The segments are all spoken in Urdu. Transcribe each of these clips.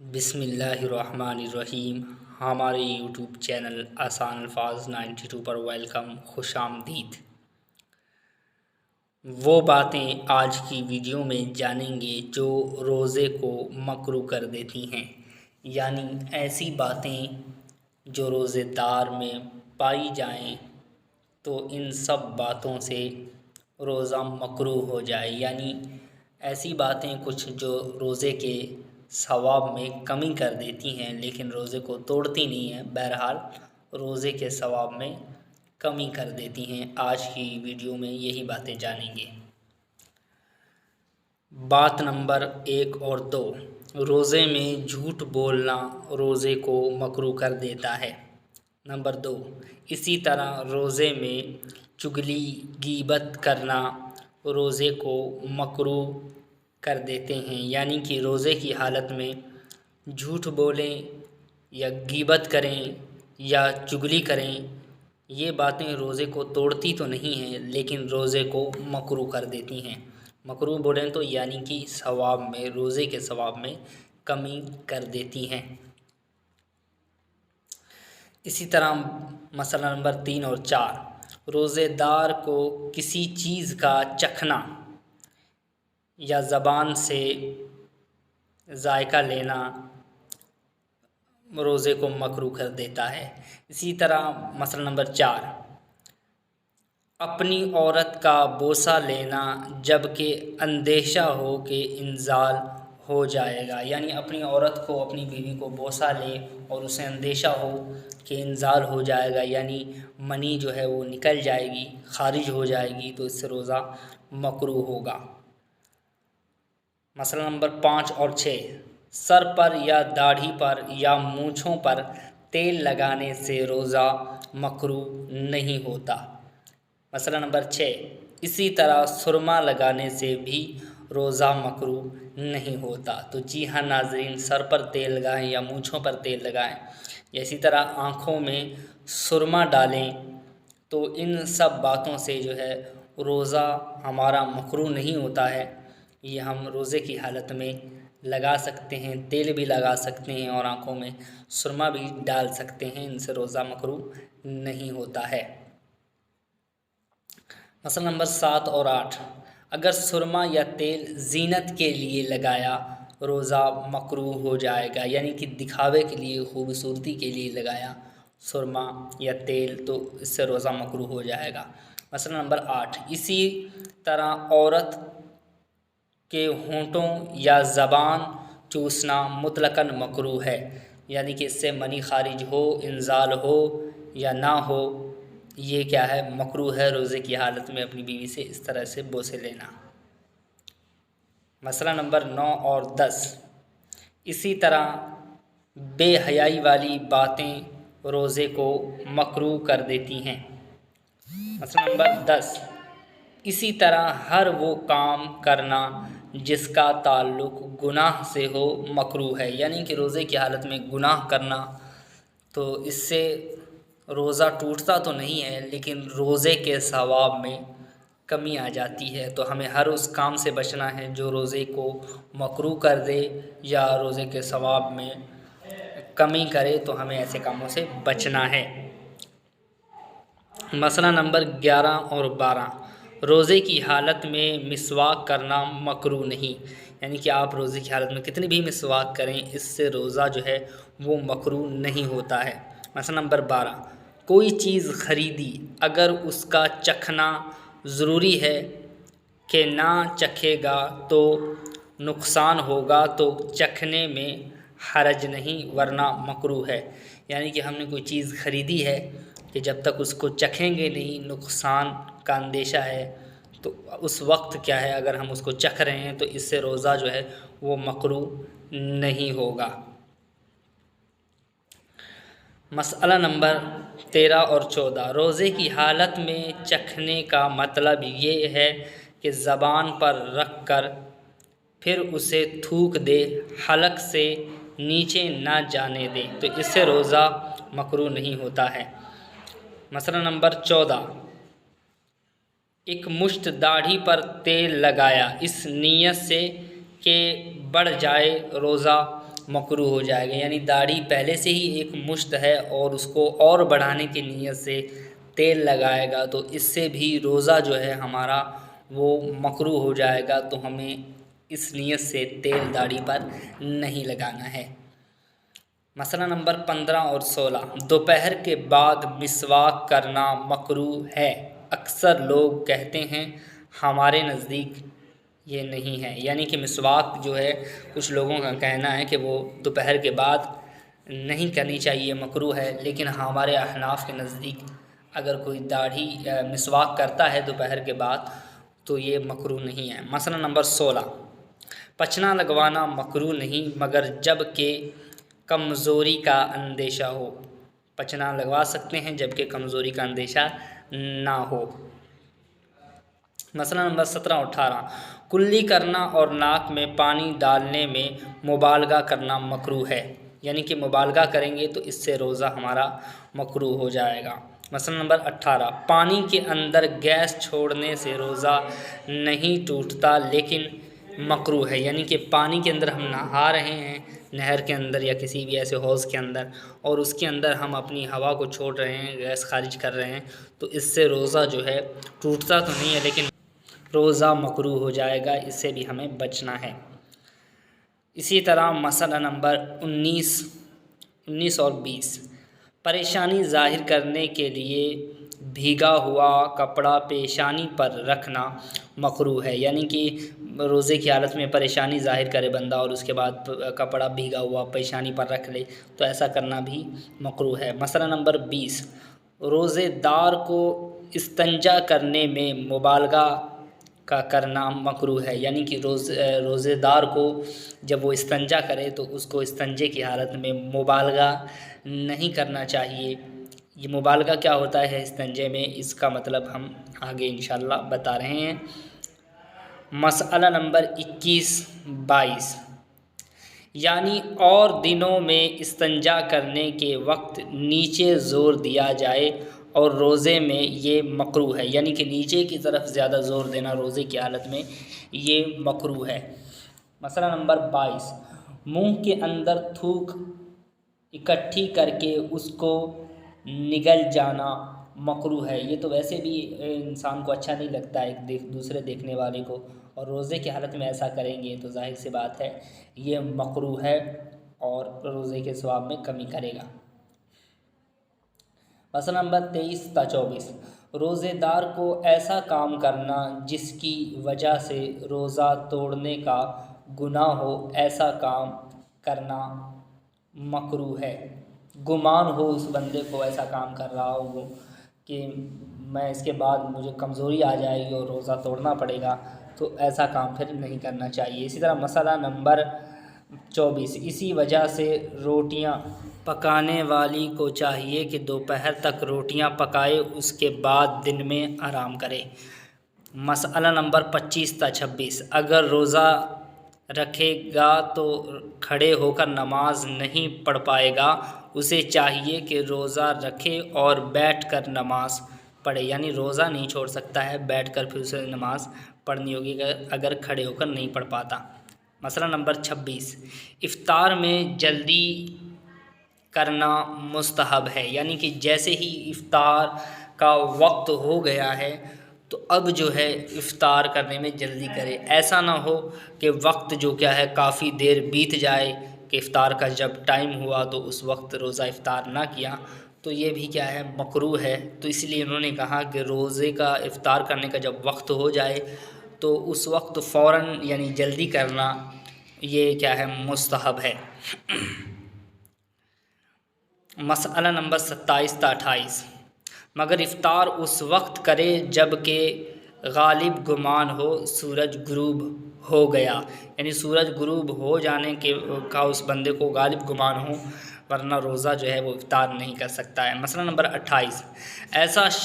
بسم اللہ الرحمن الرحیم۔ ہمارے یوٹیوب چینل آسان الفاظ 92 پر ویلکم، خوش آمدید۔ وہ باتیں آج کی ویڈیو میں جانیں گے جو روزے کو مکروہ کر دیتی ہیں، یعنی ایسی باتیں جو روزے دار میں پائی جائیں تو ان سب باتوں سے روزہ مکروہ ہو جائے، یعنی ایسی باتیں کچھ جو روزے کے ثواب میں کمی کر دیتی ہیں لیکن روزے کو توڑتی نہیں ہیں، بہرحال روزے کے ثواب میں کمی کر دیتی ہیں۔ آج کی ویڈیو میں یہی باتیں جانیں گے۔ بات نمبر 1 اور 2، روزے میں جھوٹ بولنا روزے کو مکروہ کر دیتا ہے۔ نمبر 2، اسی طرح روزے میں چغلی غیبت کرنا روزے کو مکروہ کر دیتے ہیں، یعنی کہ روزے کی حالت میں جھوٹ بولیں یا غیبت کریں یا چغلی کریں، یہ باتیں روزے کو توڑتی تو نہیں ہیں لیکن روزے کو مکروہ کر دیتی ہیں۔ مکروہ بولیں تو یعنی کہ ثواب میں، روزے کے ثواب میں کمی کر دیتی ہیں۔ اسی طرح مسئلہ نمبر 3 اور 4، روزے دار کو کسی چیز کا چکھنا یا زبان سے ذائقہ لینا روزے کو مکروہ کر دیتا ہے۔ اسی طرح مسئلہ نمبر 4، اپنی عورت کا بوسہ لینا جبکہ اندیشہ ہو کہ انزال ہو جائے گا، یعنی اپنی عورت کو، اپنی بیوی کو بوسہ لے اور اسے اندیشہ ہو کہ انزال ہو جائے گا، یعنی منی جو ہے وہ نکل جائے گی، خارج ہو جائے گی، تو اس سے روزہ مکروہ ہوگا۔ مسئلہ نمبر 5 اور 6، سر پر یا داڑھی پر یا مونچھوں پر تیل لگانے سے روزہ مکروہ نہیں ہوتا۔ مسئلہ نمبر 6، اسی طرح سرما لگانے سے بھی روزہ مکروہ نہیں ہوتا۔ تو جی ہاں ناظرین، سر پر تیل لگائیں یا مونچھوں پر تیل لگائیں یا اسی طرح آنکھوں میں سرما ڈالیں تو ان سب باتوں سے جو ہے روزہ ہمارا مکروہ نہیں ہوتا ہے۔ یہ ہم روزے کی حالت میں لگا سکتے ہیں، تیل بھی لگا سکتے ہیں اور آنکھوں میں سرما بھی ڈال سکتے ہیں، ان سے روزہ مکروہ نہیں ہوتا ہے۔ مسئلہ نمبر 7 اور 8، اگر سرما یا تیل زینت کے لیے لگایا روزہ مکروہ ہو جائے گا، یعنی کہ دکھاوے کے لیے، خوبصورتی کے لیے لگایا سرما یا تیل تو اس سے روزہ مکروہ ہو جائے گا۔ مسئلہ نمبر 8، اسی طرح عورت کے ہونٹوں یا زبان چوسنا مطلقاً مکروہ ہے، یعنی کہ اس سے منی خارج ہو، انزال ہو یا نہ ہو، یہ کیا ہے، مکروہ ہے روزے کی حالت میں اپنی بیوی سے اس طرح سے بوسے لینا۔ مسئلہ نمبر 9 اور 10، اسی طرح بے حیائی والی باتیں روزے کو مکروہ کر دیتی ہیں۔ مسئلہ نمبر 10، اسی طرح ہر وہ کام کرنا جس کا تعلق گناہ سے ہو مکروہ ہے، یعنی کہ روزے کی حالت میں گناہ کرنا تو اس سے روزہ ٹوٹتا تو نہیں ہے لیکن روزے کے ثواب میں کمی آ جاتی ہے، تو ہمیں ہر اس کام سے بچنا ہے جو روزے کو مکروہ کر دے یا روزے کے ثواب میں کمی کرے، تو ہمیں ایسے کاموں سے بچنا ہے۔ مسئلہ نمبر 11 اور 12، روزے کی حالت میں مسواک کرنا مکروہ نہیں، یعنی کہ آپ روزے کی حالت میں کتنی بھی مسواک کریں اس سے روزہ جو ہے وہ مکروہ نہیں ہوتا ہے۔ مسئلہ نمبر 12، کوئی چیز خریدی اگر اس کا چکھنا ضروری ہے کہ نہ چکھے گا تو نقصان ہوگا تو چکھنے میں حرج نہیں ورنہ مکروہ ہے، یعنی کہ ہم نے کوئی چیز خریدی ہے کہ جب تک اس کو چکھیں گے نہیں، نقصان کا اندیشہ ہے، تو اس وقت کیا ہے اگر ہم اس کو چکھ رہے ہیں تو اس سے روزہ جو ہے وہ مکروہ نہیں ہوگا۔ مسئلہ نمبر 13 اور 14، روزے کی حالت میں چکھنے کا مطلب یہ ہے کہ زبان پر رکھ کر پھر اسے تھوک دے، حلق سے نیچے نہ جانے دے، تو اس سے روزہ مکروہ نہیں ہوتا ہے۔ مسئلہ نمبر 14، ایک مشت داڑھی پر تیل لگایا اس نیت سے کہ بڑھ جائے روزہ مکروہ ہو جائے گا، یعنی داڑھی پہلے سے ہی ایک مشت ہے اور اس کو اور بڑھانے کی نیت سے تیل لگائے گا تو اس سے بھی روزہ جو ہے ہمارا وہ مکروہ ہو جائے گا، تو ہمیں اس نیت سے تیل داڑھی پر نہیں لگانا ہے۔ مسئلہ نمبر 15 اور 16، دوپہر کے بعد مسواک کرنا مکروہ ہے۔ اکثر لوگ کہتے ہیں، ہمارے نزدیک یہ نہیں ہے، یعنی کہ مسواک جو ہے کچھ لوگوں کا کہنا ہے کہ وہ دوپہر کے بعد نہیں کرنی چاہیے، مکروہ ہے، لیکن ہمارے احناف کے نزدیک اگر کوئی داڑھی مسواک کرتا ہے دوپہر کے بعد تو یہ مکروہ نہیں ہے۔ مسئلہ نمبر 16، پچنا لگوانا مکروہ نہیں مگر جب کہ کمزوری کا اندیشہ ہو۔ پچنا لگوا سکتے ہیں جب کہ کمزوری کا اندیشہ نہ ہو۔ مسئلہ نمبر 17 اور 18، کلی کرنا اور ناک میں پانی ڈالنے میں مبالغہ کرنا مکروہ ہے، یعنی کہ مبالغہ کریں گے تو اس سے روزہ ہمارا مکروہ ہو جائے گا۔ مسئلہ نمبر 18، پانی کے اندر گیس چھوڑنے سے روزہ نہیں ٹوٹتا لیکن مکروہ ہے، یعنی کہ پانی کے اندر ہم نہا رہے ہیں، نہر کے اندر یا کسی بھی ایسے حوض کے اندر، اور اس کے اندر ہم اپنی ہوا کو چھوڑ رہے ہیں، گیس خارج کر رہے ہیں، تو اس سے روزہ جو ہے ٹوٹتا تو نہیں ہے لیکن روزہ مکروہ ہو جائے گا، اس سے بھی ہمیں بچنا ہے۔ اسی طرح مسئلہ نمبر 19 اور 20، پریشانی ظاہر کرنے کے لیے بھیگا ہوا کپڑا پیشانی پر رکھنا مکروہ ہے، یعنی کہ روزے کی حالت میں پریشانی ظاہر کرے بندہ اور اس کے بعد کپڑا بھیگا ہوا پیشانی پر رکھ لے تو ایسا کرنا بھی مکروہ ہے۔ مسئلہ نمبر 20، روزے دار کو استنجا کرنے میں مبالغہ کا کرنا مکروہ ہے، یعنی کہ روزے دار کو جب وہ استنجا کرے تو اس کو استنجے کی حالت میں مبالغہ نہیں کرنا چاہیے۔ یہ مبالغہ کیا ہوتا ہے استنجے میں، اس کا مطلب ہم آگے انشاءاللہ بتا رہے ہیں۔ مسئلہ نمبر 21-22، یعنی اور دنوں میں استنجا کرنے کے وقت نیچے زور دیا جائے اور روزے میں یہ مکروہ ہے، یعنی کہ نیچے کی طرف زیادہ زور دینا روزے کی حالت میں یہ مکروہ ہے۔ مسئلہ نمبر 22، منہ کے اندر تھوک اکٹھی کر کے اس کو نگل جانا مکروہ ہے۔ یہ تو ویسے بھی انسان کو اچھا نہیں لگتا ہے دوسرے دیکھنے والے کو، اور روزے کی حالت میں ایسا کریں گے تو ظاہر سی بات ہے یہ مکروہ ہے اور روزے کے ثواب میں کمی کرے گا۔ مسئلہ نمبر 23-24، روزے دار کو ایسا کام کرنا جس کی وجہ سے روزہ توڑنے کا گناہ ہو، ایسا کام کرنا مکروہ ہے۔ گمان ہو اس بندے کو ایسا کام کر رہا ہو کہ میں اس کے بعد مجھے کمزوری آ جائے گی اور روزہ توڑنا پڑے گا، تو ایسا کام پھر نہیں کرنا چاہیے۔ اسی طرح مسئلہ نمبر 24، اسی وجہ سے روٹیاں پکانے والی کو چاہیے کہ دوپہر تک روٹیاں پکائے، اس کے بعد دن میں آرام کرے۔ مسئلہ نمبر 25-26، اگر روزہ رکھے گا تو کھڑے ہو کر نماز نہیں پڑھ پائے گا، اسے چاہیے کہ روزہ رکھے اور بیٹھ کر نماز پڑھے، یعنی روزہ نہیں چھوڑ سکتا ہے، بیٹھ کر پھر اسے نماز پڑھنی ہوگی اگر کھڑے ہو کر نہیں پڑھ پاتا۔ مسئلہ نمبر 26، افطار میں جلدی کرنا مستحب ہے، یعنی کہ جیسے ہی افطار کا وقت ہو گیا ہے تو اب جو ہے افطار کرنے میں جلدی کرے، ایسا نہ ہو کہ وقت جو کیا ہے کافی دیر بیت جائے کہ افطار کا جب ٹائم ہوا تو اس وقت روزہ افطار نہ کیا، تو یہ بھی کیا ہے مکروہ ہے۔ تو اس لیے انہوں نے کہا کہ روزے کا افطار کرنے کا جب وقت ہو جائے تو اس وقت فوراً یعنی جلدی کرنا یہ کیا ہے مستحب ہے۔ مسئلہ نمبر 27-28، مگر افطار اس وقت کرے جب کہ غالب گمان ہو سورج غروب ہو گیا، یعنی سورج غروب ہو جانے کا اس بندے کو غالب گمان ہو، ورنہ روزہ جو ہے وہ افطار نہیں کر سکتا ہے۔ مسئلہ نمبر 28،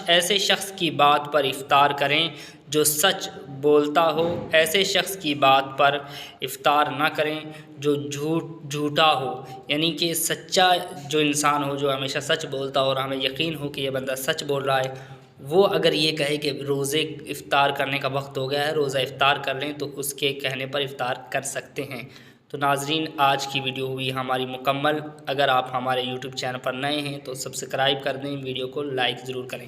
ایسے شخص کی بات پر افطار کریں جو سچ بولتا ہو، ایسے شخص کی بات پر افطار نہ کریں جو جھوٹا ہو، یعنی کہ سچا جو انسان ہو جو ہمیشہ سچ بولتا ہو اور ہمیں یقین ہو کہ یہ بندہ سچ بول رہا ہے، وہ اگر یہ کہے کہ روزے افطار کرنے کا وقت ہو گیا ہے، روزہ افطار کر لیں، تو اس کے کہنے پر افطار کر سکتے ہیں۔ تو ناظرین آج کی ویڈیو ہوئی ہماری مکمل۔ اگر آپ ہمارے یوٹیوب چینل پر نئے ہیں تو سبسکرائب کر دیں، ویڈیو کو لائک ضرور کریں۔